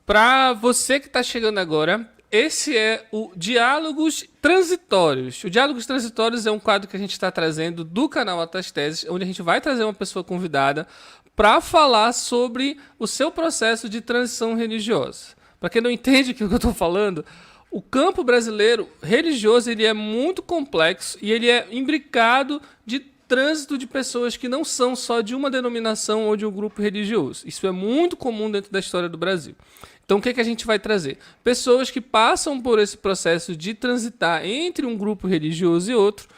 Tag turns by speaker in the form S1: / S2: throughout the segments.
S1: Para você que está chegando agora, esse é o Diálogos Transitórios. O Diálogos Transitórios é um quadro que a gente está trazendo do canal Atas Teses, onde a gente vai trazer uma pessoa convidada para falar sobre o seu processo de transição religiosa. Para quem não entende o que eu estou falando, o campo brasileiro religioso ele é muito complexo e ele é imbricado de trânsito de pessoas que não são só de uma denominação ou de um grupo religioso. Isso é muito comum dentro da história do Brasil. Então, o que, é que a gente vai trazer? Pessoas que passam por esse processo de transitar entre um grupo religioso e outro,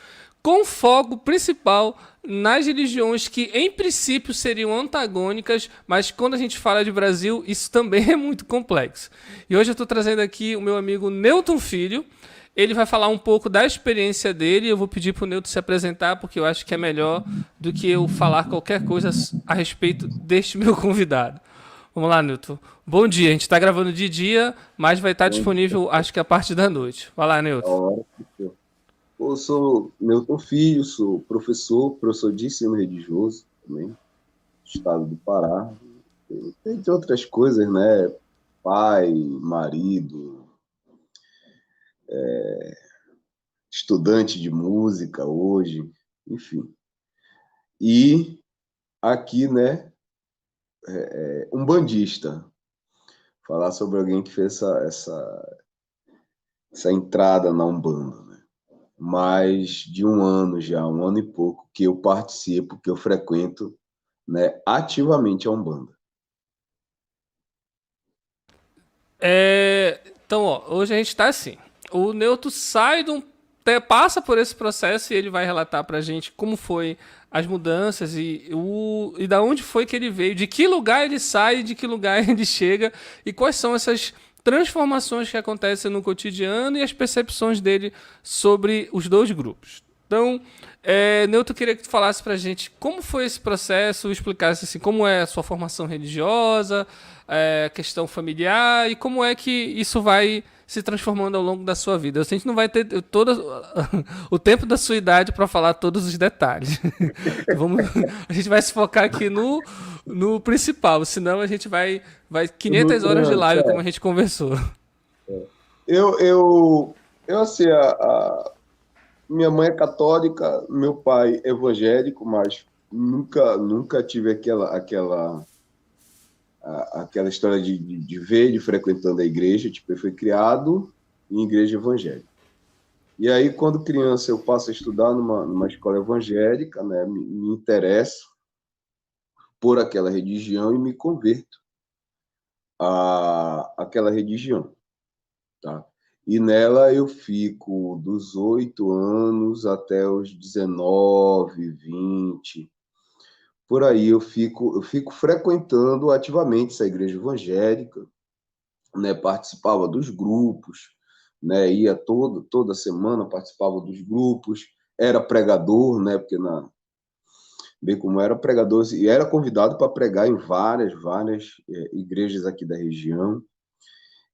S1: com foco principal nas religiões que, em princípio, seriam antagônicas, mas quando a gente fala de Brasil, isso também é muito complexo. E hoje eu estou trazendo aqui o meu amigo Newton Filho. Ele vai falar um pouco da experiência dele. Eu vou pedir para o Newton se apresentar, porque eu acho que é melhor do que eu falar qualquer coisa a respeito deste meu convidado. Vamos lá, Newton. Bom dia. A gente está gravando de dia, mas vai estar
S2: Bom dia,
S1: disponível, acho que a partir da noite. Vai lá,
S2: a
S1: Newton.
S2: hora que for. Eu sou Milton Filho, sou professor de ensino religioso também, do estado do Pará, entre outras coisas, né? Pai, marido, estudante de música hoje, enfim. E aqui, né, um bandista, falar sobre alguém que fez essa entrada na Umbanda, né? Mais de um ano já, um ano e pouco, que eu participo, que eu frequento, né, ativamente a Umbanda.
S1: Então, ó, hoje a gente está assim. O Newton sai de um. Passa por esse processo e ele vai relatar pra gente como foi as mudanças e da onde foi que ele veio, de que lugar ele sai, de que lugar ele chega e quais são essas transformações que acontecem no cotidiano e as percepções dele sobre os dois grupos. Então, Newton, queria que tu falasse pra gente como foi esse processo, explicasse assim, como é a sua formação religiosa, questão familiar e como é que isso vai se transformando ao longo da sua vida. A gente não vai ter todo o tempo da sua idade para falar todos os detalhes. A gente vai se focar aqui no principal, senão a gente vai 500 horas de
S2: Não,
S1: live como a
S2: é.
S1: gente conversou.
S2: Eu, eu, eu assim, minha mãe é católica, meu pai é evangélico, mas nunca tive aquela história de ver ele frequentando a igreja. Tipo, ele foi criado em igreja evangélica. E aí, quando criança, eu passo a estudar numa escola evangélica, né? Me interesso por aquela religião e me converto àquela religião, tá? E nela eu fico dos 8 anos até os 19, 20. Por aí eu fico frequentando ativamente essa igreja evangélica, né? Participava dos grupos, né? Ia toda semana, participava dos grupos, era pregador, né? Porque bem como era pregador, e era convidado para pregar em várias igrejas aqui da região.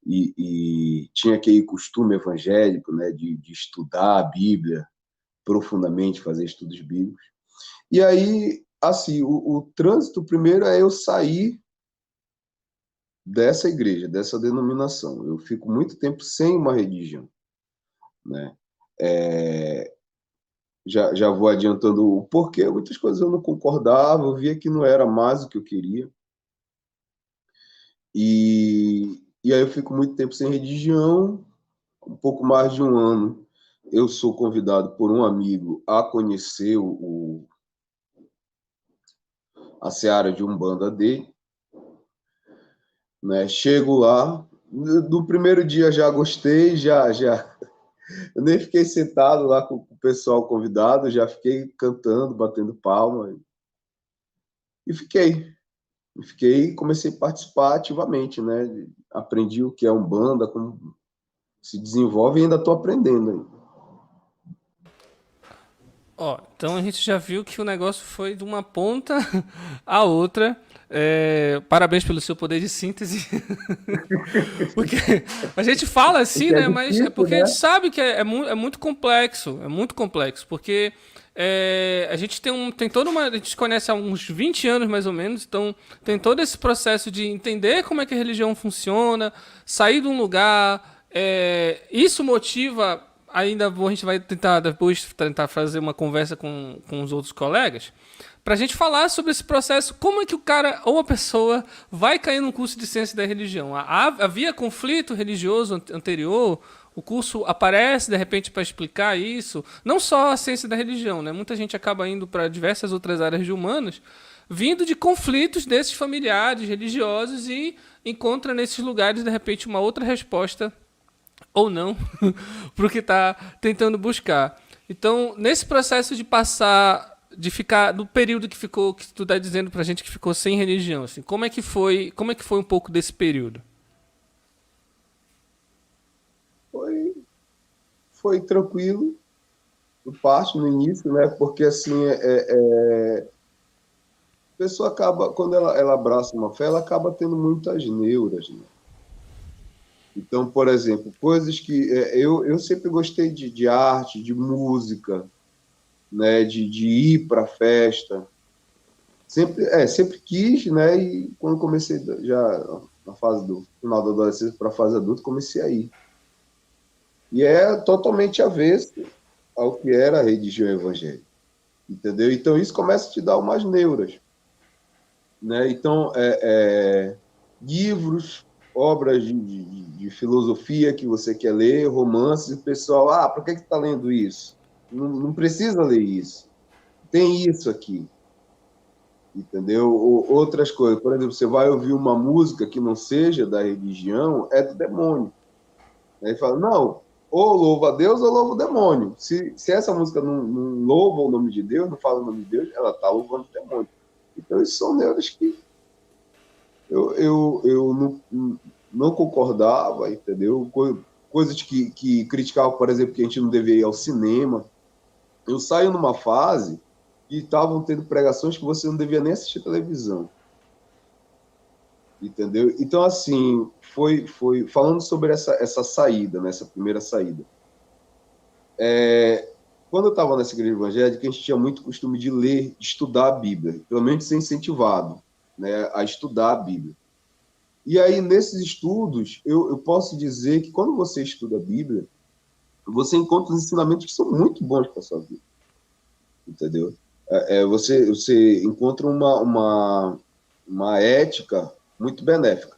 S2: E tinha aquele costume evangélico, né, de estudar a Bíblia profundamente, fazer estudos bíblicos. E aí, assim, o trânsito primeiro é eu sair dessa igreja, dessa denominação. Eu fico muito tempo sem uma religião, né? É, já vou adiantando o porquê. Muitas coisas eu não concordava, eu via que não era mais o que eu queria. E aí eu fico muito tempo sem religião, um pouco mais de um ano. Eu sou convidado por um amigo a conhecer a seara de Umbanda dele, né? Chego lá, no primeiro dia já gostei, já. Eu nem fiquei sentado lá com o pessoal convidado, já fiquei cantando, batendo palma e fiquei e comecei a participar ativamente, né? Aprendi o que é Umbanda, como se desenvolve e ainda estou aprendendo.
S1: Ó, então a gente já viu que o negócio foi de uma ponta à outra. Parabéns pelo seu poder de síntese. Porque a gente fala assim,
S2: Porque é
S1: né? Mas é
S2: difícil,
S1: porque a gente
S2: né?
S1: sabe que é muito complexo. É muito complexo. Porque a gente tem toda uma. A gente conhece há uns 20 anos mais ou menos, então tem todo esse processo de entender como é que a religião funciona, sair de um lugar. Isso motiva. Ainda a gente vai tentar depois tentar fazer uma conversa com os outros colegas pra gente falar sobre esse processo, como é que o cara ou a pessoa vai cair num curso de ciência da religião. Havia conflito religioso anterior, o curso aparece de repente para explicar isso, não só a ciência da religião, né? Muita gente acaba indo para diversas outras áreas de humanas, vindo de conflitos desses familiares religiosos e encontra nesses lugares de repente uma outra resposta ou não para o que está tentando buscar. Então, nesse processo de passar, de ficar no período que ficou, que tu está dizendo para a gente que ficou sem religião, assim, como é que foi um pouco desse período?
S2: Foi, foi tranquilo, por parte no início, né? Porque assim, a pessoa acaba, quando ela abraça uma fé, ela acaba tendo muitas neuras, né? Então, por exemplo, coisas que eu sempre gostei de arte, de música, né? De ir para festa, sempre quis, né? E quando comecei já na fase do final da adolescência para a fase adulta, comecei a ir. E é totalmente avesso ao que era a religião evangélica, entendeu? Então isso começa a te dar umas neuras, né? Então livros, obras de filosofia que você quer ler, romances, o pessoal, por que está lendo isso? Não precisa ler isso. Tem isso aqui, entendeu? Outras coisas, por exemplo, você vai ouvir uma música que não seja da religião, é do demônio. Aí ele fala, não, ou louva a Deus ou louva o demônio. Se essa música não louva o nome de Deus, não fala o nome de Deus, ela está louvando o demônio. Então, isso são neuras que eu não concordava, entendeu? Coisas que criticavam, por exemplo, que a gente não devia ir ao cinema. Eu saio numa fase que estavam tendo pregações que você não devia nem assistir televisão, entendeu? Então, assim, foi falando sobre essa saída, né, essa primeira saída. Quando eu estava nessa igreja evangélica, a gente tinha muito costume de ler, estudar a Bíblia, pelo menos ser incentivado, né, a estudar a Bíblia. E aí, nesses estudos, eu posso dizer que quando você estuda a Bíblia, você encontra os ensinamentos que são muito bons para a sua vida, entendeu? Você encontra uma ética muito benéfica.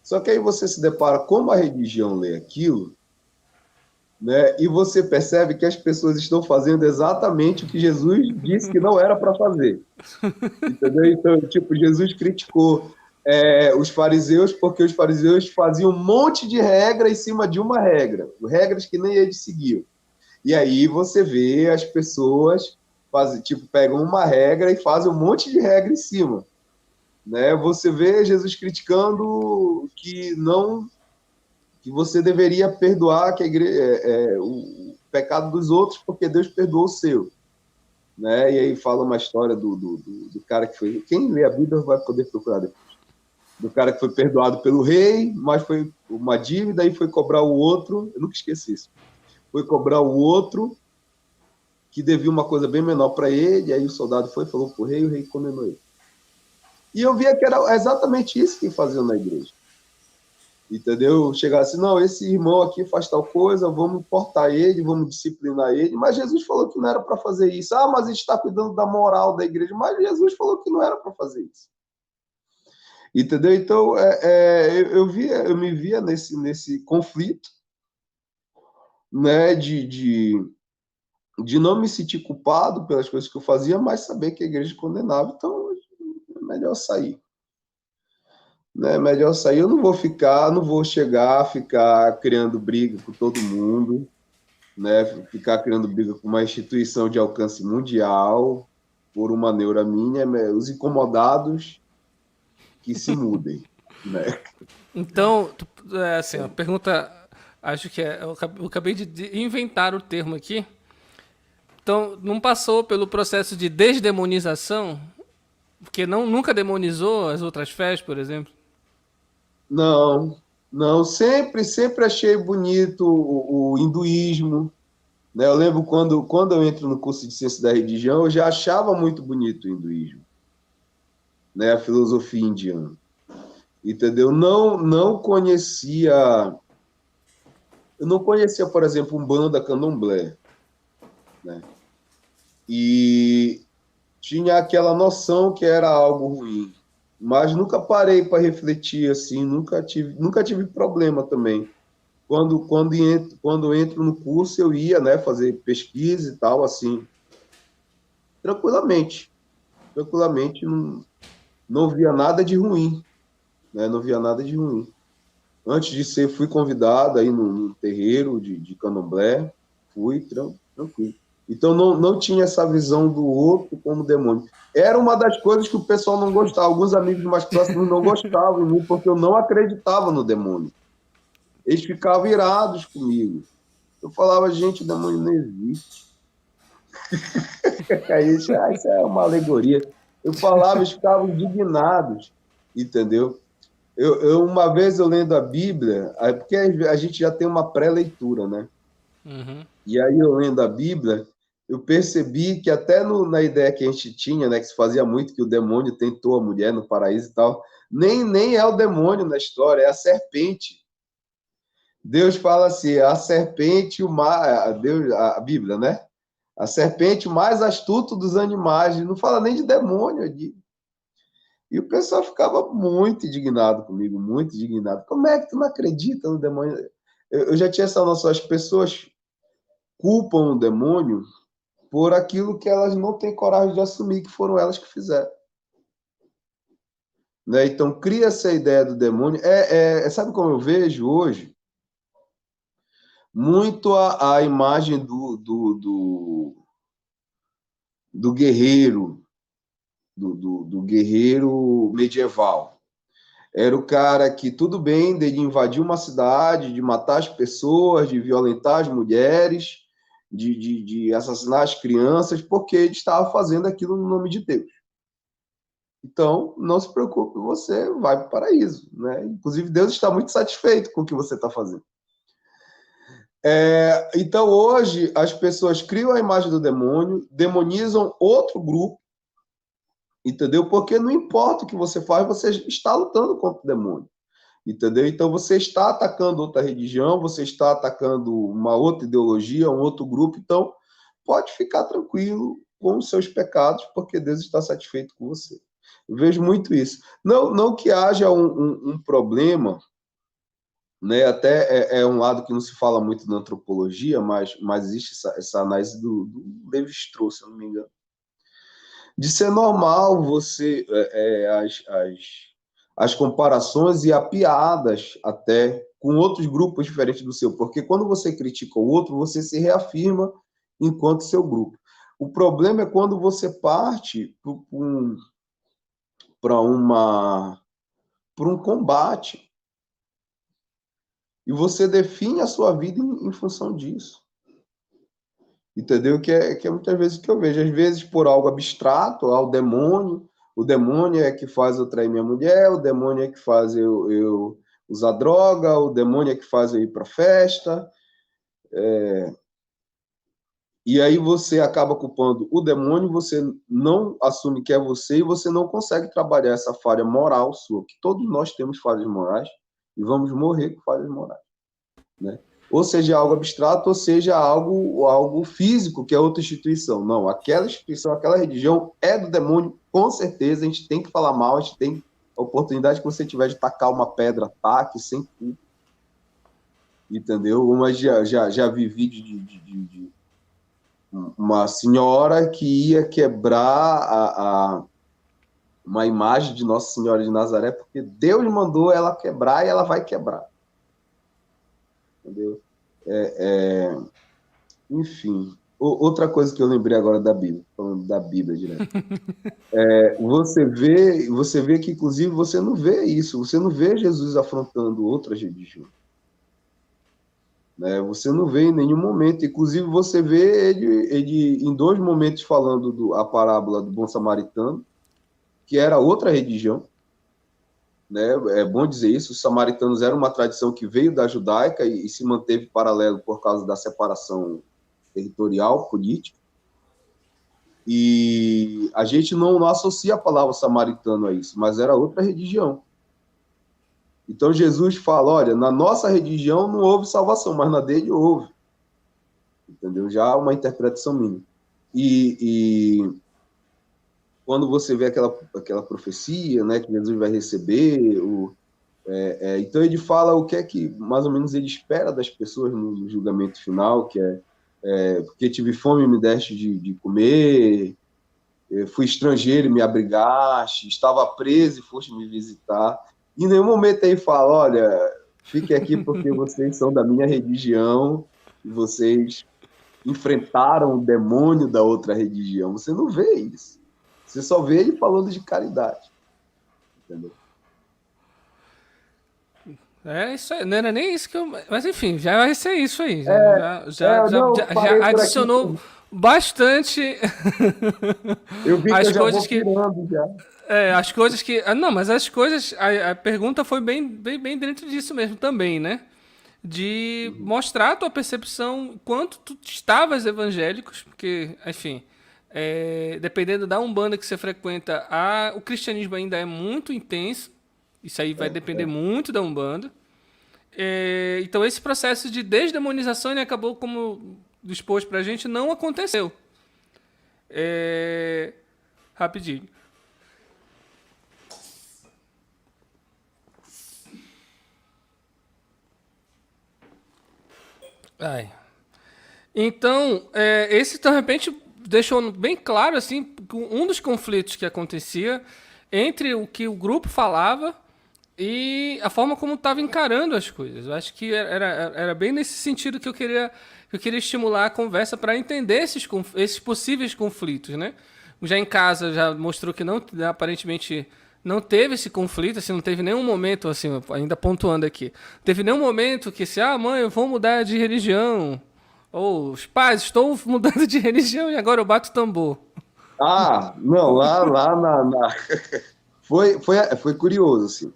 S2: Só que aí você se depara como a religião lê aquilo, né? E você percebe que as pessoas estão fazendo exatamente o que Jesus disse que não era para fazer, entendeu? Então, tipo, Jesus criticou os fariseus porque os fariseus faziam um monte de regra em cima de uma regra, regras que nem eles seguiam. E aí você vê as pessoas pegam uma regra e fazem um monte de regra em cima, né? Você vê Jesus criticando que você deveria perdoar que o pecado dos outros porque Deus perdoou o seu, né? E aí fala uma história do cara que foi... Quem lê a Bíblia vai poder procurar depois. Do cara que foi perdoado pelo rei, mas foi uma dívida e foi cobrar o outro. Eu nunca esqueci isso. Foi cobrar o outro que devia uma coisa bem menor para ele, e aí o soldado falou para o rei condenou ele. E eu via que era exatamente isso que faziam na igreja. Entendeu? Chegar assim, não, esse irmão aqui faz tal coisa, vamos cortar ele, vamos disciplinar ele. Mas Jesus falou que não era para fazer isso. Mas a gente está cuidando da moral da igreja. Mas Jesus falou que não era para fazer isso. Entendeu? Então, eu me via nesse conflito, né, de não me sentir culpado pelas coisas que eu fazia, mas saber que a igreja condenava. Então, é melhor sair. Né? Melhor sair. Eu não vou ficar criando briga com todo mundo, né? Ficar criando briga com uma instituição de alcance mundial por uma neura minha. Os incomodados que se mudem, né?
S1: Então, assim, a pergunta, acho que eu acabei de inventar o termo aqui. Então, não passou pelo processo de desdemonização? Porque nunca demonizou as outras fés, por exemplo?
S2: Não, não, sempre achei bonito o hinduísmo, né? Eu lembro quando eu entro no curso de ciência da religião, eu já achava muito bonito o hinduísmo, né? A filosofia indiana, entendeu? Eu não conhecia, por exemplo, Umbanda, Candomblé, né? E tinha aquela noção que era algo ruim, mas nunca parei para refletir assim, nunca tive problema também. Quando entro no curso, eu ia, né, fazer pesquisa e tal, assim, tranquilamente, tranquilamente, não via nada de ruim, né, não via nada de ruim. Antes de ser, fui convidado aí num terreiro de candomblé, fui tranquilo. Então não tinha essa visão do outro como demônio. Era uma das coisas que o pessoal não gostava, alguns amigos mais próximos não gostavam em mim, porque eu não acreditava no demônio. Eles ficavam irados comigo. Eu falava, gente, o demônio não existe. Aí, isso é uma alegoria. Eu falava, eles ficavam indignados, entendeu? Uma vez eu lendo a Bíblia, porque a gente já tem uma pré-leitura, né?
S1: Uhum.
S2: E aí eu lendo a Bíblia, eu percebi que até na ideia que a gente tinha, né, que se fazia muito que o demônio tentou a mulher no paraíso e tal, nem é o demônio na história, é a serpente. Deus fala assim, a serpente, a Bíblia, né? A serpente mais astuto dos animais, não fala nem de demônio ali. E o pessoal ficava muito indignado comigo, muito indignado. Como é que tu não acredita no demônio? Eu já tinha essa noção, as pessoas culpam o demônio por aquilo que elas não têm coragem de assumir, que foram elas que fizeram. Né? Então, cria essa ideia do demônio. Sabe como eu vejo hoje? Muito a imagem do guerreiro, do guerreiro medieval. Era o cara que, tudo bem, de invadir uma cidade, de matar as pessoas, de violentar as mulheres, de assassinar as crianças, porque ele estava fazendo aquilo no nome de Deus. Então, não se preocupe, você vai para o paraíso. Né? Inclusive, Deus está muito satisfeito com o que você está fazendo. Então, hoje, as pessoas criam a imagem do demônio, demonizam outro grupo, entendeu? Porque não importa o que você faz, você está lutando contra o demônio. Entendeu? Então você está atacando outra religião, você está atacando uma outra ideologia, um outro grupo, então pode ficar tranquilo com os seus pecados, porque Deus está satisfeito com você. Eu vejo muito isso. Não que haja um problema, né? Até é um lado que não se fala muito na antropologia, mas existe essa análise do Levi-Strauss, se eu não me engano, de ser normal você as comparações e a piadas até com outros grupos diferentes do seu, porque quando você critica o outro, você se reafirma enquanto seu grupo. O problema é quando você parte para um combate e você define a sua vida em função disso. Entendeu? Que é muitas vezes o que eu vejo. Às vezes por algo abstrato, ao demônio. O demônio é que faz eu trair minha mulher, o demônio é que faz eu usar droga, o demônio é que faz eu ir para festa. E aí você acaba culpando o demônio, você não assume que é você e você não consegue trabalhar essa falha moral sua, que todos nós temos falhas morais e vamos morrer com falhas morais. Né? Ou seja algo abstrato, ou seja algo físico, que é outra instituição. Não, aquela instituição, aquela religião é do demônio, com certeza, a gente tem que falar mal, a gente tem a oportunidade que você tiver de tacar uma pedra, taque, sem culpa. Entendeu? Já vi vídeo de uma senhora que ia quebrar uma imagem de Nossa Senhora de Nazaré, porque Deus mandou ela quebrar e ela vai quebrar. Entendeu? Enfim, outra coisa que eu lembrei agora da Bíblia, falando da Bíblia direto. Você vê que, inclusive, você não vê isso, você não vê Jesus afrontando outras religiões. né? Você não vê em nenhum momento. Inclusive, você vê ele em dois momentos falando a parábola do bom samaritano, que era outra religião, né? É bom dizer isso. Os samaritanos eram uma tradição que veio da judaica e se manteve paralelo por causa da separação territorial, política. E a gente não associa a palavra samaritano a isso, mas era outra religião. Então Jesus fala, olha, na nossa religião não houve salvação, mas na dele houve. Entendeu? Já uma interpretação minha. E quando você vê aquela profecia, né, que Jesus vai receber, então ele fala o que é que mais ou menos ele espera das pessoas no julgamento final, que porque tive fome e me deste de comer, fui estrangeiro e me abrigaste, estava preso e foste me visitar. E em nenhum momento ele fala, olha, fique aqui porque vocês são da minha religião e vocês enfrentaram o demônio da outra religião. Você não vê isso. Você só vê ele falando de caridade. Entendeu?
S1: É isso aí, não era nem isso que eu. Mas enfim, já vai ser isso aí.
S2: Não,
S1: Já
S2: parei por aqui.
S1: adicionou bastante
S2: Eu vi que eu
S1: as
S2: já
S1: coisas
S2: vou
S1: que.
S2: pirando já.
S1: As coisas que. Não, mas as coisas. A pergunta foi bem dentro disso mesmo também, né? De mostrar a tua percepção, quanto tu estavas evangélicos, porque, enfim, dependendo da Umbanda que você frequenta, o cristianismo ainda é muito intenso. Isso aí vai depender muito da Umbanda. Então esse processo de desdemonização ele acabou, como expôs pra gente, não aconteceu. Rapidinho. Ai. Então, esse de repente deixou bem claro assim um dos conflitos que acontecia entre o que o grupo falava e a forma como estava encarando as coisas. Eu acho que era bem nesse sentido que eu queria estimular a conversa para entender esses possíveis conflitos, né? Já em casa já mostrou que não, aparentemente não teve esse conflito, assim, não teve nenhum momento, assim, ainda pontuando aqui, teve nenhum momento que se, mãe, eu vou mudar de religião, ou os pais, estou mudando de religião e agora eu bato tambor.
S2: Não, foi curioso, assim.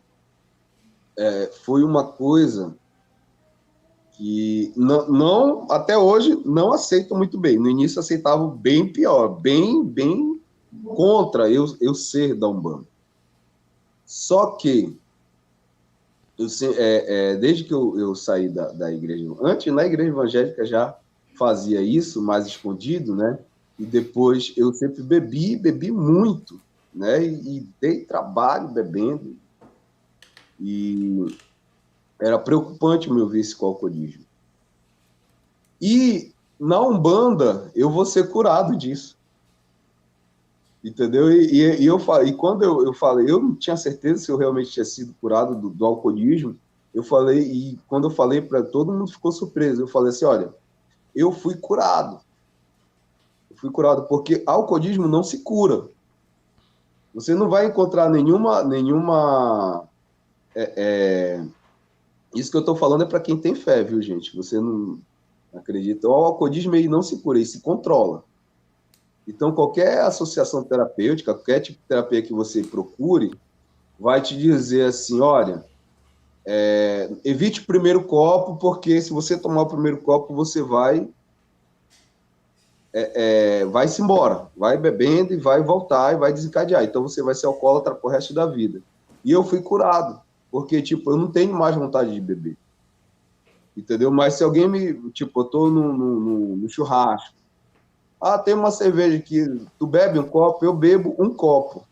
S2: Foi uma coisa que até hoje não aceito muito bem. No início aceitava bem pior, bem contra eu ser da Umbanda. Só que desde que eu saí da igreja, antes na igreja evangélica já fazia isso, mais escondido, né? E depois eu sempre bebi muito, né? E dei trabalho bebendo. E era preocupante o meu vício com o alcoolismo. E na Umbanda eu vou ser curado disso. Entendeu? E quando eu falei, eu não tinha certeza se eu realmente tinha sido curado do alcoolismo. Eu falei, e quando eu falei para todo mundo ficou surpreso. Eu falei assim: olha, eu fui curado. Eu fui curado porque alcoolismo não se cura. Você não vai encontrar nenhuma. Isso que eu estou falando é para quem tem fé, viu, gente? Você não acredita. O alcoolismo ele não se cura, ele se controla. Então, qualquer associação terapêutica, qualquer tipo de terapia que você procure, vai te dizer assim, olha, evite o primeiro copo, porque se você tomar o primeiro copo, você vai-se embora, vai bebendo e vai voltar e vai desencadear. Então, você vai ser alcoólatra pro resto da vida. E eu fui curado, porque, tipo, eu não tenho mais vontade de beber. Entendeu? Mas se alguém eu tô no churrasco, tem uma cerveja que tu bebe um copo, eu bebo um copo.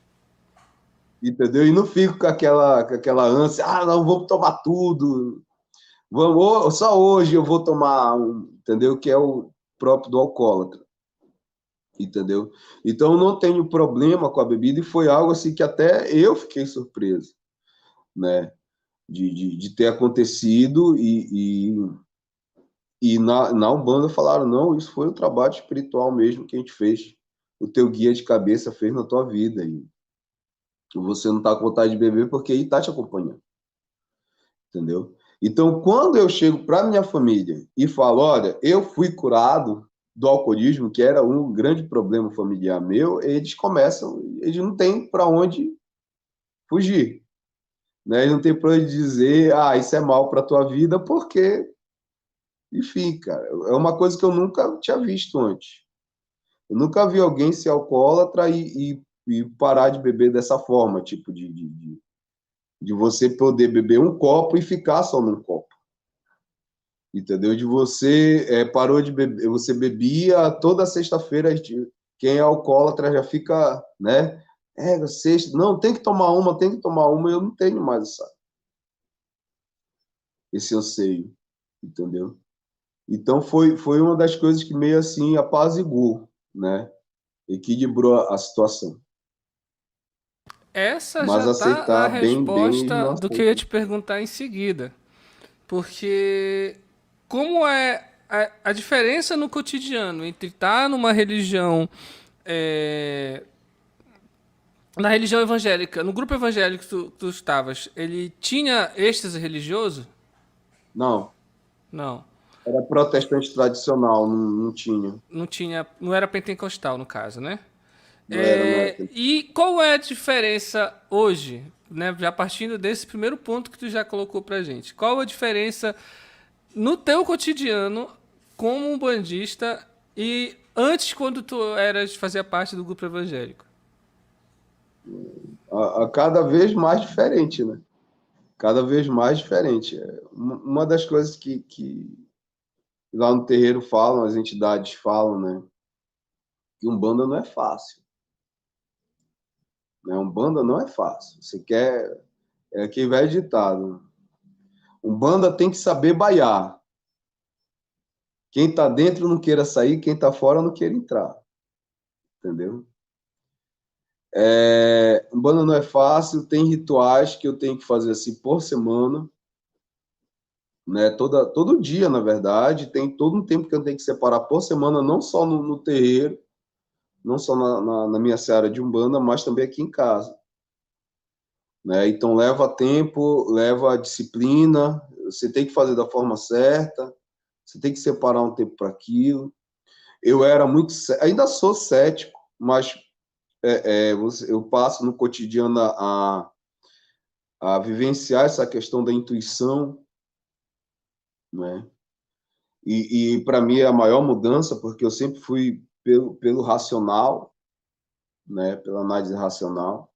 S2: Entendeu? E não fico com aquela ânsia, não, vamos tomar tudo. Só hoje eu vou tomar entendeu? Que é o próprio do alcoólatra. Entendeu? Então eu não tenho problema com a bebida e foi algo assim que até eu fiquei surpreso, né? De ter acontecido e na Umbanda falaram, não, isso foi um trabalho espiritual mesmo que a gente fez. O teu guia de cabeça fez na tua vida. E você não está com vontade de beber porque ele está te acompanhando. Entendeu? Então, quando eu chego para minha família e falo, olha, eu fui curado do alcoolismo, que era um grande problema familiar meu, eles não têm para onde fugir, né? Eles não têm para onde dizer, isso é mal para tua vida, porque, enfim, cara, é uma coisa que eu nunca tinha visto antes. Eu nunca vi alguém ser alcoólatra e parar de beber dessa forma, tipo, de você poder beber um copo e ficar só num copo. Entendeu? De você parou de beber, você bebia toda sexta-feira, quem é alcoólatra já fica, né? Sexta, não, tem que tomar uma, eu não tenho mais esse anseio, entendeu? Então foi uma das coisas que meio assim apaziguou, né? Equilibrou a situação.
S1: Essa
S2: Mas
S1: já tá a
S2: aceitar bem, eles não
S1: resposta do que eu ia
S2: aceitam.
S1: te perguntar em seguida. Porque como é a diferença no cotidiano entre estar numa religião, é, na religião evangélica, no grupo evangélico que tu estavas, ele tinha êxtase religioso?
S2: Não,
S1: Não.
S2: era protestante tradicional, não tinha.
S1: Não tinha, não era pentecostal no caso, né?
S2: Não era.
S1: E qual é a diferença hoje, né? Já partindo desse primeiro ponto que tu já colocou pra gente. Qual a diferença no teu cotidiano como um bandista e antes quando tu fazia parte do grupo evangélico?
S2: A cada vez mais diferente, né? Cada vez mais diferente. Uma das coisas que lá no terreiro falam, as entidades falam, né? Que Umbanda não é fácil. Né? Umbanda não é fácil. Você quer. É que velho ditado. Umbanda tem que saber baiar. Quem está dentro não queira sair, quem está fora não queira entrar. Entendeu? Umbanda não é fácil, tem rituais que eu tenho que fazer assim por semana, né? Todo dia, na verdade, tem todo um tempo que eu tenho que separar por semana, não só no terreiro, não só na minha seara de Umbanda, mas também aqui em casa. Né? Então, leva tempo, leva disciplina, você tem que fazer da forma certa, você tem que separar um tempo para aquilo. Eu era muito, ainda sou cético, mas eu passo no cotidiano a vivenciar essa questão da intuição, né? E para mim é a maior mudança, porque eu sempre fui pelo racional, né? Pela análise racional.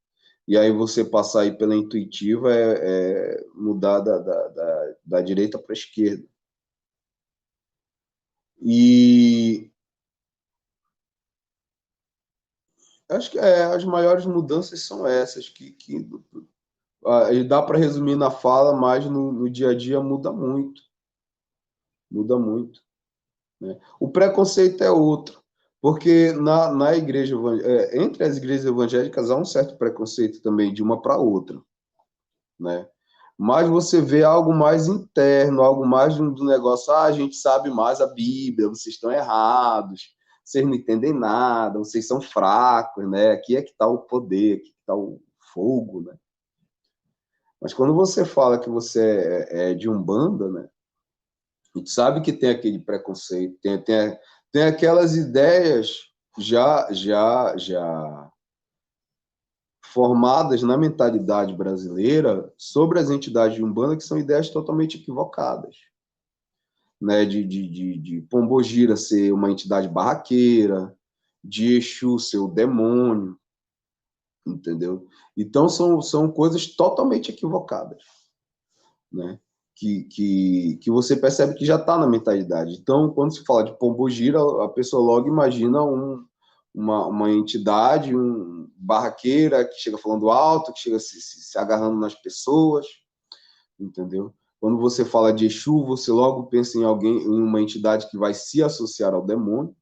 S2: E aí você passar aí pela intuitiva é mudar da direita para a esquerda. E acho que as maiores mudanças são essas, que dá para resumir na fala, mas no dia a dia muda muito. Né? O preconceito é outro, porque na igreja, entre as igrejas evangélicas há um certo preconceito também de uma para outra, né? Mas você vê algo mais interno, algo mais do negócio, a gente sabe mais a Bíblia, vocês estão errados, vocês não entendem nada, vocês são fracos, né? Aqui é que está o poder, aqui que está o fogo, né? Mas quando você fala que você é de Umbanda, né? A gente sabe que tem aquele preconceito, tem aquelas ideias já formadas na mentalidade brasileira sobre as entidades de Umbanda, que são ideias totalmente equivocadas. Né? De Pombogira ser uma entidade barraqueira, de Exu ser o demônio, entendeu? Então, são coisas totalmente equivocadas, né? Que você percebe que já está na mentalidade. Então, quando se fala de Pombogira, a pessoa logo imagina uma entidade, barraqueira, que chega falando alto, que chega se agarrando nas pessoas, entendeu? Quando você fala de Exu, você logo pensa em alguém, em uma entidade que vai se associar ao demônio,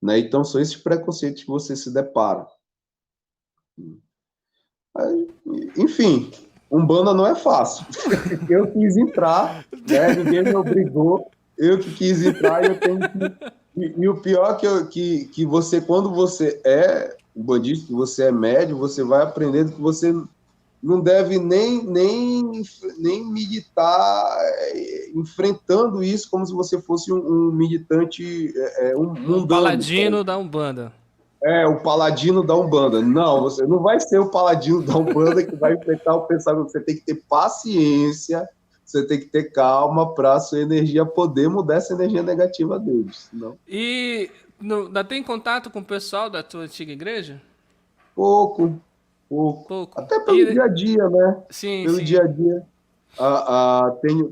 S2: né? Então, são esses preconceitos que você se depara. Enfim, Umbanda não é fácil. Eu quis entrar, né? Ninguém me obrigou. Eu que quis entrar e eu tenho que. E o pior é que você, quando você é bandista, que você é médio, você vai aprendendo que você não deve nem militar enfrentando isso como se você fosse um militante, um
S1: Um
S2: mundano.
S1: paladino da Umbanda.
S2: O paladino da Umbanda. Não, você não vai ser o paladino da Umbanda que vai enfrentar o pensamento. Você tem que ter paciência, você tem que ter calma para a sua energia poder mudar essa energia negativa deles. Senão...
S1: E ainda tem contato com o pessoal da tua antiga igreja?
S2: Pouco, pouco.
S1: Pouco.
S2: Até pelo
S1: E,
S2: dia a dia, né?
S1: sim,
S2: Pelo dia
S1: sim.
S2: a dia,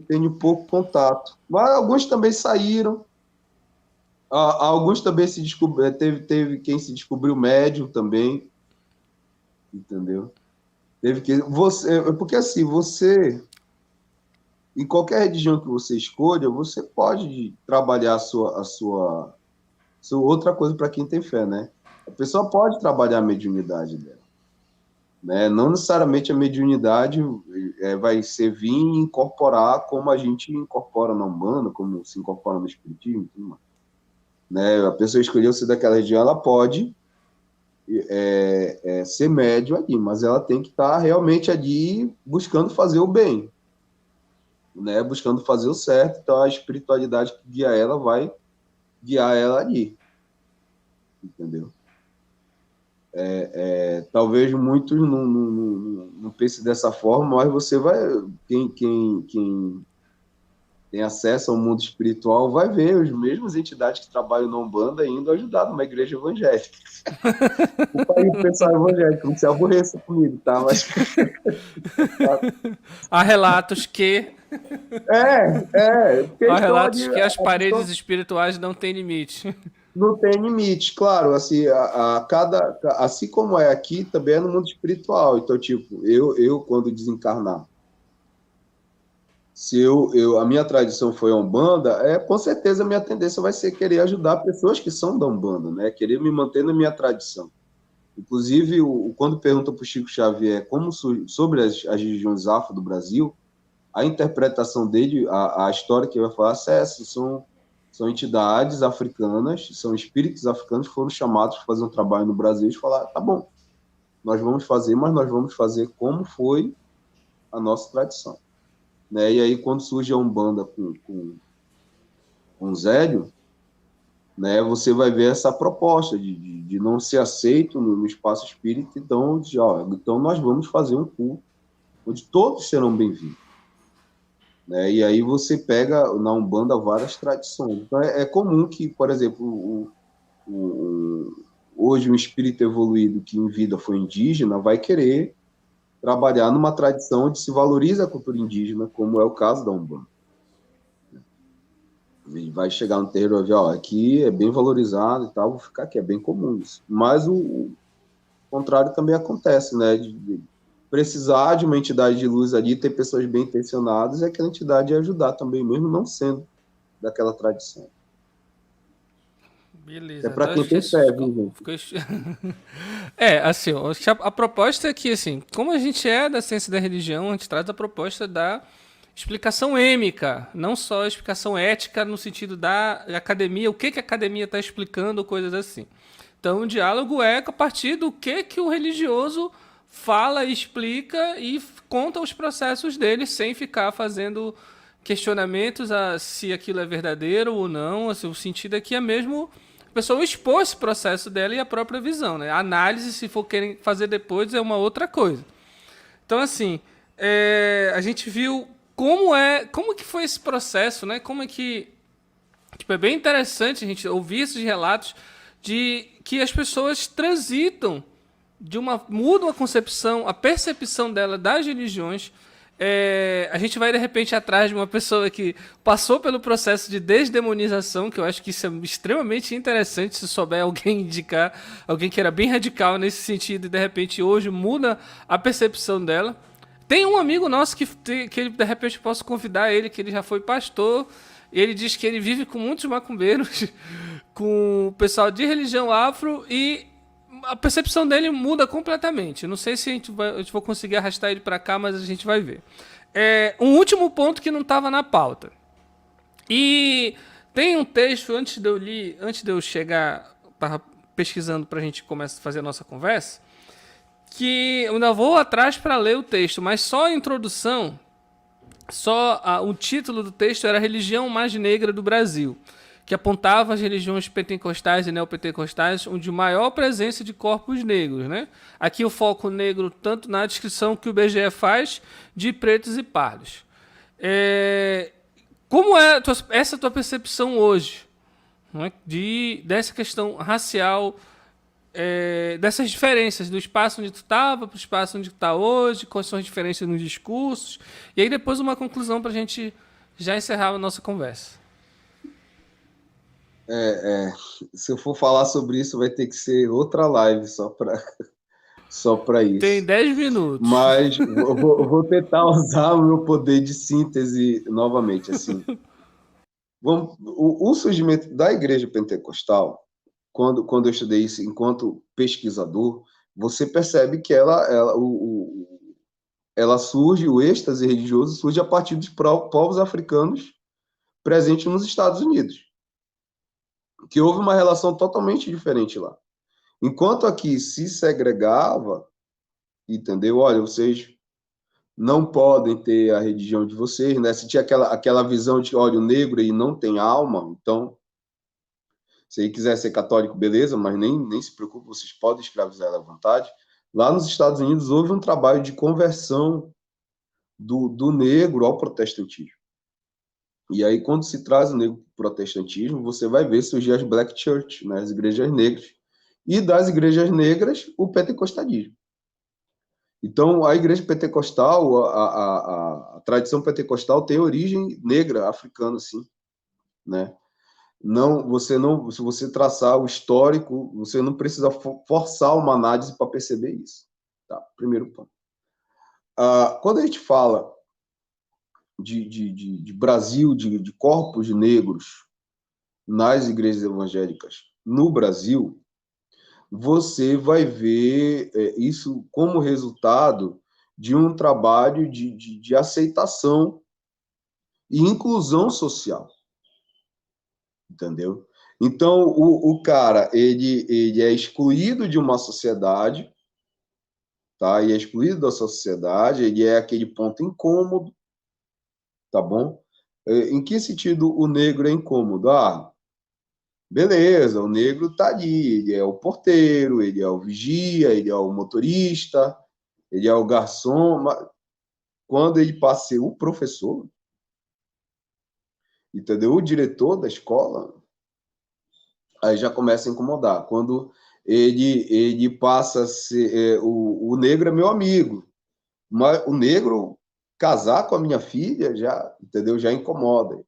S2: tenho pouco contato. Mas alguns também saíram. Alguns também se descobriram. Teve quem se descobriu médium também, entendeu? Teve que porque assim, você em qualquer religião que você escolha, você pode trabalhar a sua outra coisa para quem tem fé, né? A pessoa pode trabalhar a mediunidade dela, né? Não necessariamente a mediunidade vai ser vir e incorporar como a gente incorpora na Umbanda, como se incorpora no Espiritismo, tudo mais, né? A pessoa escolheu ser daquela região, ela pode ser médio ali, mas ela tem que estar realmente ali buscando fazer o bem, né? Buscando fazer o certo. Então a espiritualidade que guia ela vai guiar ela ali, entendeu? Talvez muitos não pensem dessa forma, mas você vai, quem tem acesso ao mundo espiritual vai ver as mesmas entidades que trabalham na Umbanda indo ajudar numa igreja evangélica. O país do pessoal evangélico, não se aborreça comigo, tá? Mas
S1: Há relatos que.
S2: porque
S1: Há
S2: estão ali,
S1: relatos que as paredes espirituais não têm limite.
S2: não tem limite, claro, assim, assim como é aqui, também é no mundo espiritual. Então, tipo, eu quando desencarnar, se a minha tradição foi a Umbanda, com certeza a minha tendência vai ser querer ajudar pessoas que são da Umbanda, né? Querer me manter na minha tradição. Inclusive, quando perguntam para o Chico Xavier sobre as religiões afro do Brasil, a interpretação dele, a história que ele vai falar é essa: são entidades africanas, são espíritos africanos que foram chamados para fazer um trabalho no Brasil e falar, tá bom, nós vamos fazer, mas nós vamos fazer como foi a nossa tradição. Né? E aí, quando surge a Umbanda com Zélio, né, você vai ver essa proposta de não ser aceito no espaço espírita, então nós vamos fazer um culto onde todos serão bem-vindos. Né? E aí você pega na Umbanda várias tradições. Então é comum que, por exemplo, hoje um espírito evoluído que em vida foi indígena vai querer trabalhar numa tradição onde se valoriza a cultura indígena, como é o caso da Umbanda. Ele vai chegar no terreiro e vai ver, aqui é bem valorizado e tal, vou ficar aqui, é bem comum isso. Mas o contrário também acontece, né? De precisar de uma entidade de luz ali, ter pessoas bem intencionadas, e aquela entidade ajudar também, mesmo não sendo daquela tradição. É
S1: Beleza,
S2: para
S1: então
S2: quem
S1: acho que
S2: tem
S1: isso
S2: fé, viu, gente?
S1: assim, eu acho que a proposta é que, assim, como a gente é da ciência da religião, a gente traz a proposta da explicação êmica, não só a explicação ética no sentido da academia, o que a academia está explicando, coisas assim. Então, o diálogo é a partir do que o religioso fala, explica e conta os processos dele sem ficar fazendo questionamentos a se aquilo é verdadeiro ou não. Assim, o sentido aqui é mesmo a pessoa expor esse processo dela e a própria visão. Né? A análise, se for querer fazer depois, é uma outra coisa. Então, assim, a gente viu como que foi esse processo, né? Como é que tipo, é bem interessante a gente ouvir esses relatos de que as pessoas transitam mudam a concepção, a percepção dela das religiões. A gente vai de repente atrás de uma pessoa que passou pelo processo de desdemonização, que eu acho que isso é extremamente interessante se souber alguém indicar, alguém que era bem radical nesse sentido e de repente hoje muda a percepção dela. Tem um amigo nosso que ele, de repente eu posso convidar ele, que ele já foi pastor. Ele diz que ele vive com muitos macumbeiros, com o pessoal de religião afro e a percepção dele muda completamente. Não sei se a gente vai conseguir arrastar ele para cá, mas a gente vai ver. Um último ponto que não estava na pauta. E tem um texto, antes de eu chegar, estava pesquisando para a gente começar a fazer a nossa conversa, que eu ainda vou atrás para ler o texto, mas só a introdução, o título do texto era a Religião Mais Negra do Brasil, que apontava as religiões pentecostais e neopentecostais onde maior presença de corpos negros, né? Aqui o foco negro tanto na descrição que o BGE faz de pretos e pardos. Como é essa tua percepção hoje, não é? Dessa questão racial, dessas diferenças do espaço onde tu estava para o espaço onde tu está hoje, quais são as diferenças nos discursos, e aí depois uma conclusão para a gente já encerrar a nossa conversa.
S2: Se eu for falar sobre isso, vai ter que ser outra live só para
S1: Tem
S2: isso.
S1: 10 minutos.
S2: Mas eu vou tentar usar o meu poder de síntese novamente. Assim, o surgimento da igreja pentecostal, quando eu estudei isso enquanto pesquisador, você percebe que ela surge, o êxtase religioso surge a partir dos povos africanos presentes nos Estados Unidos, que houve uma relação totalmente diferente lá. Enquanto aqui se segregava, entendeu? Olha, vocês não podem ter a religião de vocês, né? Se tinha aquela visão de, olha, o negro aí não tem alma, então, se ele quiser ser católico, beleza, mas nem se preocupe, vocês podem escravizar ela à vontade. Lá nos Estados Unidos houve um trabalho de conversão do negro ao protestantismo. E aí, quando se traz o negro para o protestantismo, você vai ver surgir as black church, né? As igrejas negras. E das igrejas negras, o pentecostalismo. Então, a igreja pentecostal, a tradição pentecostal tem origem negra, africana, sim, né? Não, se você traçar o histórico, você não precisa forçar uma análise para perceber isso. Tá? Primeiro ponto. Quando a gente fala de Brasil, de corpos negros nas igrejas evangélicas no Brasil, você vai ver isso como resultado de um trabalho de aceitação e inclusão social, entendeu? Então, o cara, ele é excluído de uma sociedade, tá? E é excluído da sociedade, ele é aquele ponto incômodo, tá bom? Em que sentido o negro é incômodo? Beleza, o negro tá ali, ele é o porteiro, ele é o vigia, ele é o motorista, ele é o garçom, mas quando ele passa a ser o professor, entendeu? O diretor da escola, aí já começa a incomodar. Quando ele passa a ser. O negro é meu amigo, mas o negro casar com a minha filha já, entendeu? Já incomoda.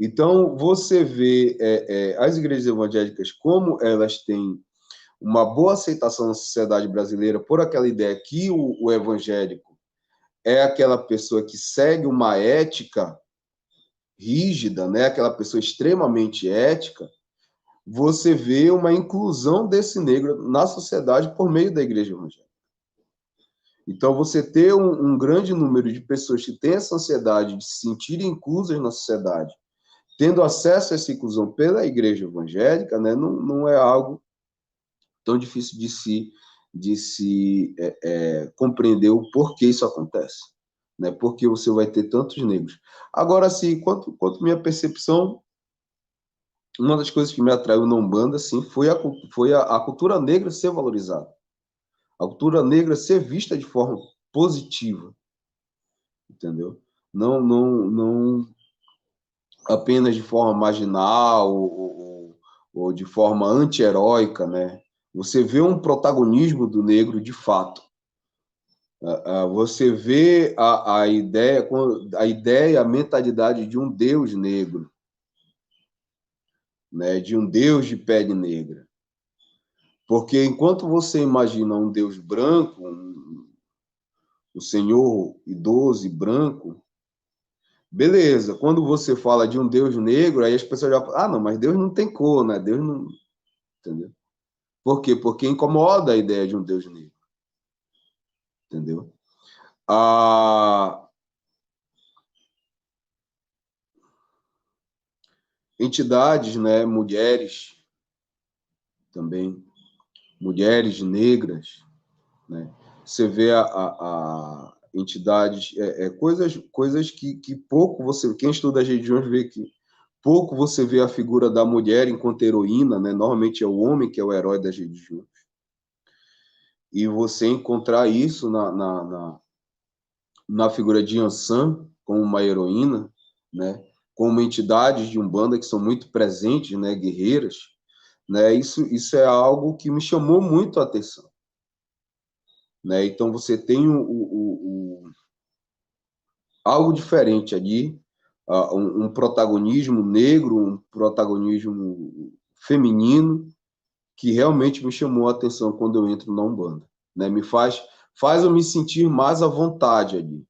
S2: Então, você vê as igrejas evangélicas como elas têm uma boa aceitação na sociedade brasileira por aquela ideia que o evangélico é aquela pessoa que segue uma ética rígida, né? Aquela pessoa extremamente ética. Você vê uma inclusão desse negro na sociedade por meio da igreja evangélica. Então, você ter um grande número de pessoas que têm essa ansiedade de se sentirem inclusas na sociedade, tendo acesso a essa inclusão pela igreja evangélica, né, não é algo tão difícil de se compreender o porquê isso acontece, né? Porque você vai ter tantos negros. Agora, assim, quanto minha percepção, uma das coisas que me atraiu na Umbanda, assim, foi a cultura negra ser valorizada, a cultura negra ser vista de forma positiva, entendeu? Não apenas de forma marginal ou de forma anti-heróica, né? Você vê um protagonismo do negro de fato. Você vê a mentalidade de um Deus negro, né? De um Deus de pele negra. Porque enquanto você imagina um Deus branco, um Senhor idoso e branco, beleza. Quando você fala de um Deus negro, aí as pessoas já falam, não, mas Deus não tem cor, né? Deus não... Entendeu? Por quê? Porque incomoda a ideia de um Deus negro. Entendeu? Entidades, né? Mulheres também, mulheres negras, né? Você vê a entidades, coisas que pouco você, quem estuda as religiões vê que pouco você vê a figura da mulher enquanto heroína, né? Normalmente é o homem que é o herói das religiões. E você encontrar isso na figura de Yansan como uma heroína, né? Como entidades de Umbanda que são muito presentes, né? Guerreiras, né? Isso é algo que me chamou muito a atenção, né? Então você tem algo diferente ali, um protagonismo negro, um protagonismo feminino, que realmente me chamou a atenção quando eu entro na Umbanda, né? Faz eu me sentir mais à vontade ali,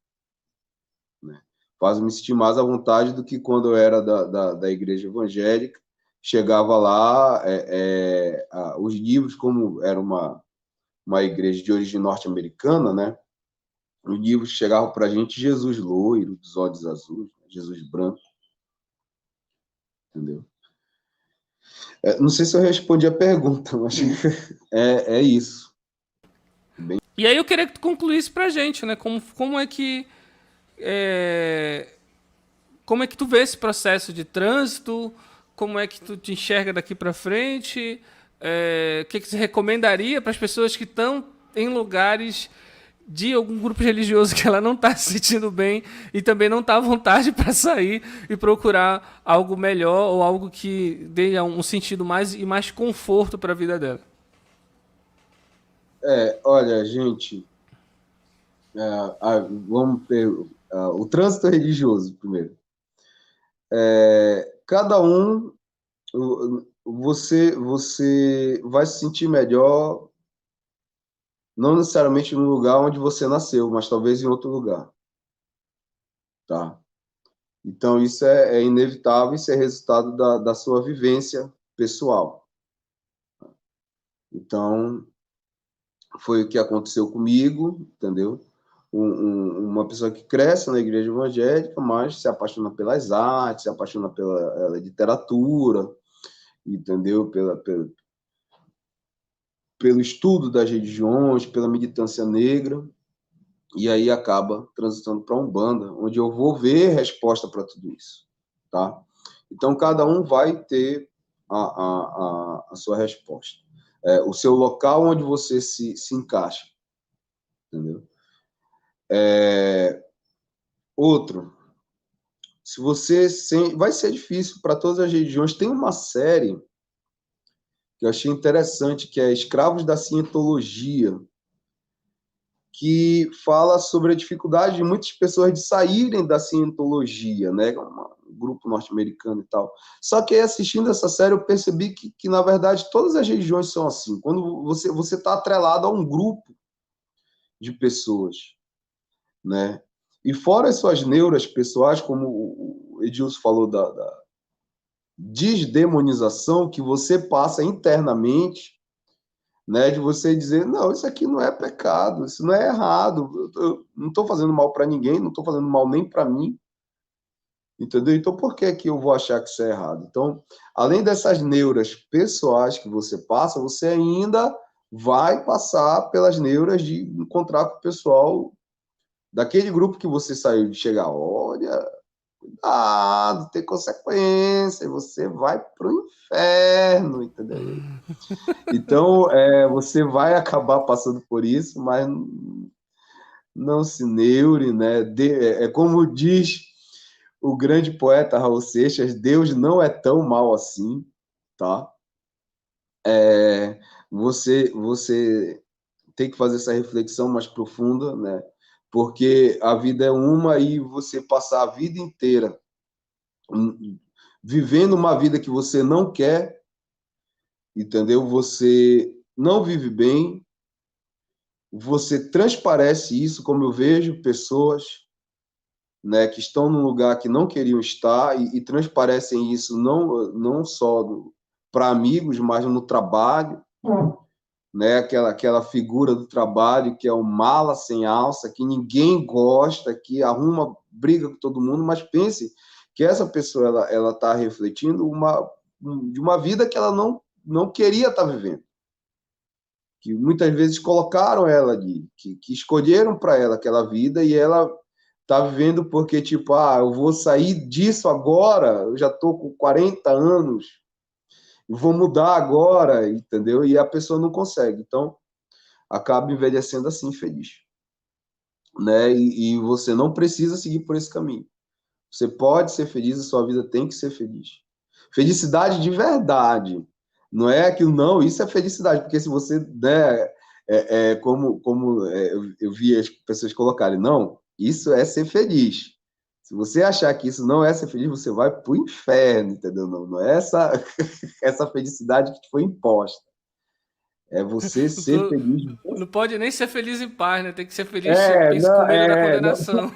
S2: né? Faz eu me sentir mais à vontade do que quando eu era da igreja evangélica. Chegava lá, os livros, como era uma igreja de origem norte-americana, né? Os livros chegavam para a gente Jesus loiro, dos olhos azuis, Jesus branco, entendeu? Não sei se eu respondi a pergunta, mas é isso.
S1: E aí eu queria que tu concluísse pra gente, né? Como é que. Como é que tu vê esse processo de trânsito? Como é que tu te enxerga daqui pra frente? O que você recomendaria para as pessoas que estão em lugares de algum grupo religioso que ela não está se sentindo bem e também não está à vontade para sair e procurar algo melhor ou algo que dê um sentido mais e mais conforto para a vida dela?
S2: Olha, gente, vamos o trânsito religioso primeiro. Cada um, você vai se sentir melhor, não necessariamente no lugar onde você nasceu, mas talvez em outro lugar, tá? Então isso é inevitável, isso é resultado da sua vivência pessoal. Então foi o que aconteceu comigo, entendeu? Uma pessoa que cresce na igreja evangélica, mas se apaixona pelas artes, se apaixona pela literatura, entendeu? Pelo estudo das religiões, pela militância negra, e aí acaba transitando para a Umbanda, onde eu vou ver resposta para tudo isso, tá? Então, cada um vai ter a sua resposta. O seu local onde você se encaixa, entendeu? Outro, se você vai ser difícil para todas as religiões. Tem uma série que eu achei interessante, que é Escravos da Cientologia, que fala sobre a dificuldade de muitas pessoas de saírem da cientologia, né? Um grupo norte-americano e tal. Só que assistindo essa série eu percebi que na verdade todas as religiões são assim. Quando você está atrelado a um grupo de pessoas, né? E fora as suas neuras pessoais, como o Edilson falou da desdemonização que você passa internamente, né, de você dizer, não, isso aqui não é pecado, isso não é errado, eu não estou fazendo mal para ninguém, não estou fazendo mal nem para mim, entendeu? Então, por que que eu vou achar que isso é errado? Então, além dessas neuras pessoais que você passa, você ainda vai passar pelas neuras de encontrar com o pessoal daquele grupo que você saiu, de chegar, olha, cuidado, tem consequência, você vai pro inferno, entendeu? Então, você vai acabar passando por isso, mas não se neure, né? Como diz o grande poeta Raul Seixas, Deus não é tão mal assim, tá? Você tem que fazer essa reflexão mais profunda, né? Porque a vida é uma e você passar a vida inteira vivendo uma vida que você não quer, entendeu? Você não vive bem, você transparece isso, como eu vejo pessoas, né, que estão num lugar que não queriam estar e transparecem isso não só para amigos, mas no trabalho, né, aquela figura do trabalho que é o mala sem alça, que ninguém gosta, que arruma briga com todo mundo, mas pense que essa pessoa ela está refletindo de uma vida que ela não queria estar vivendo. que muitas vezes colocaram ela ali, que escolheram para ela aquela vida e ela tá vivendo porque, tipo, eu vou sair disso agora, eu já tô com 40 anos, vou mudar agora, entendeu? E a pessoa não consegue. Então, acaba envelhecendo assim, feliz. Né? E você não precisa seguir por esse caminho. Você pode ser feliz, a sua vida tem que ser feliz. Felicidade de verdade. Não é aquilo, não, isso é felicidade, porque se você, né, eu vi as pessoas colocarem, não, isso é ser feliz. Se você achar que isso não é ser feliz, você vai para o inferno, entendeu? Não é essa, essa felicidade que te foi imposta. É você ser feliz.
S1: Não pode nem ser feliz em paz, né? Tem que ser feliz com
S2: Não,
S1: medo da condenação.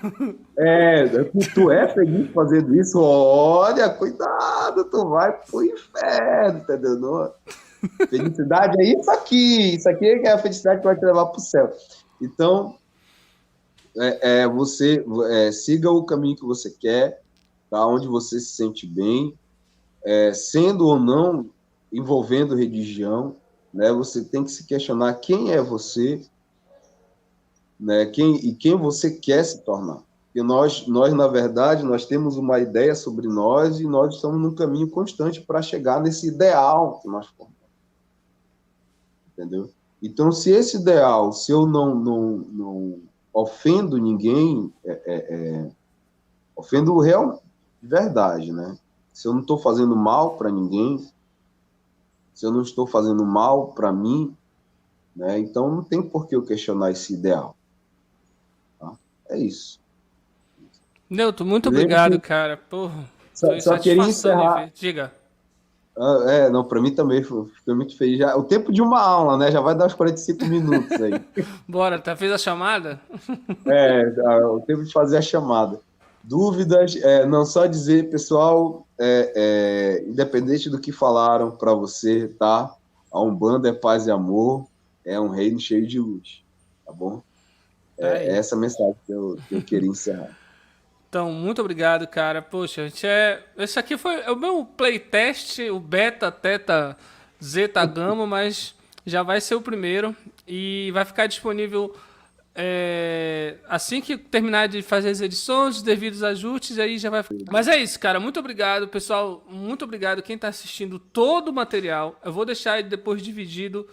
S2: tu é feliz fazendo isso, olha, cuidado, tu vai pro inferno, entendeu? Não, felicidade é isso aqui é a felicidade que vai te levar pro céu. Então, você siga o caminho que você quer, tá? Onde você se sente bem, sendo ou não envolvendo religião, né? Você tem que se questionar quem é você, né? Quem você quer se tornar. Porque nós, na verdade, nós temos uma ideia sobre nós e nós estamos num caminho constante para chegar nesse ideal que nós formamos. Entendeu? Então, se esse ideal, se eu não ofendo ninguém, ofendo real, de verdade, né? Se eu não estou fazendo mal para ninguém, se eu não estou fazendo mal para mim, né? Então não tem por que eu questionar esse ideal. Tá? É isso.
S1: Newton, muito obrigado, cara. Porra, foi
S2: só queria
S1: satisfação de
S2: encerrar.
S1: ver. Diga.
S2: Não, para mim também fiquei muito feliz. Já, o tempo de uma aula, né? Já vai dar uns 45 minutos aí.
S1: Bora, fez a chamada?
S2: O tempo de fazer a chamada. Dúvidas, não só dizer, pessoal, independente do que falaram para você, tá? A Umbanda é paz e amor, é um reino cheio de luz, tá bom? É essa mensagem que eu queria encerrar.
S1: Então, muito obrigado, cara. Poxa, esse aqui foi o meu playtest, o beta, teta, zeta, gama, mas já vai ser o primeiro e vai ficar disponível assim que terminar de fazer as edições, os devidos ajustes, aí já vai ficar. Mas é isso, cara. Muito obrigado, pessoal. Muito obrigado quem está assistindo todo o material. Eu vou deixar ele depois dividido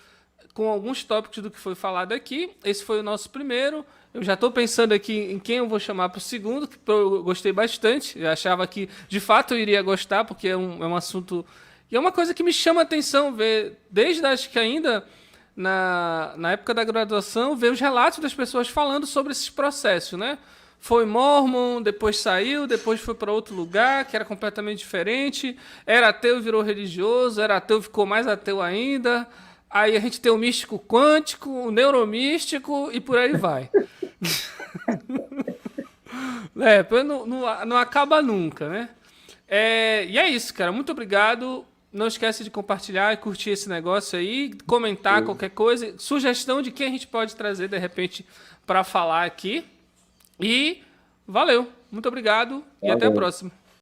S1: com alguns tópicos do que foi falado aqui. Esse foi o nosso primeiro. Eu já estou pensando aqui em quem eu vou chamar para o segundo, que eu gostei bastante. Eu achava que, de fato, eu iria gostar, porque é um assunto... E é uma coisa que me chama a atenção ver, desde acho que ainda na época da graduação, ver os relatos das pessoas falando sobre esses processos, né? Foi mormon, depois saiu, depois foi para outro lugar, que era completamente diferente. Era ateu e virou religioso, era ateu e ficou mais ateu ainda. Aí a gente tem o místico quântico, o neuromístico e por aí vai. Não acaba nunca, né? E é isso, cara. Muito obrigado. Não esquece de compartilhar e curtir esse negócio aí, comentar qualquer coisa, sugestão de quem a gente pode trazer, de repente, para falar aqui. E valeu. Muito obrigado e até a próxima.